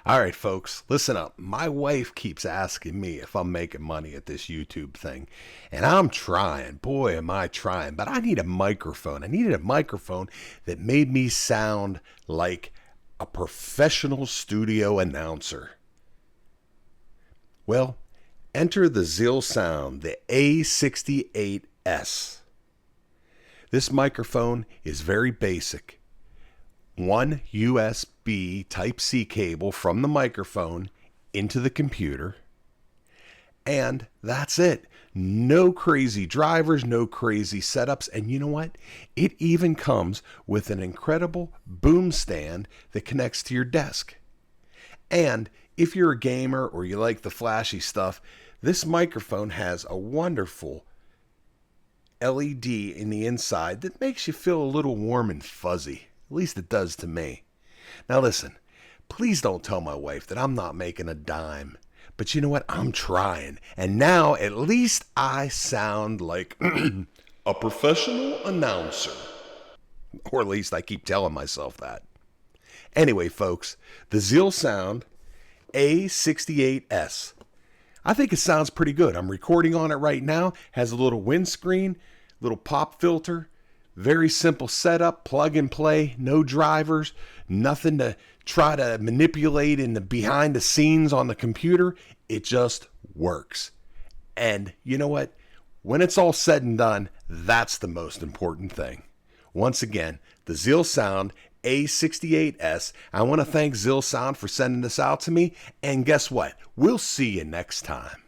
All right, folks, listen up. My wife keeps asking me if I'm making money at this YouTube thing, and I'm trying. Boy, am I trying. But I need a microphone. I needed a microphone that made me sound like a professional studio announcer. Well, enter the ZealSound, the A68S. This microphone is very basic. One USB Type-C cable from the microphone into the computer, and that's it. No crazy drivers, no crazy setups, and you know what? It even comes with an incredible boom stand that connects to your desk. And if you're a gamer or you like the flashy stuff, this microphone has a wonderful LED in the inside that makes you feel a little warm and fuzzy. At least it does to me. Now listen, please don't tell my wife that I'm not making a dime. But you know what? I'm trying. And now at least I sound like a professional announcer. Or at least I keep telling myself that. Anyway, folks, the ZealSound A68S. I think it sounds pretty good. I'm recording on it right now. Has a little windscreen, little pop filter. Very simple setup, plug and play, no drivers, nothing to try to manipulate in the behind the scenes on the computer. It just works. And you know what? When it's all said and done, that's the most important thing. Once again, the ZealSound A68S. I want to thank ZealSound for sending this out to me. And guess what? We'll see you next time.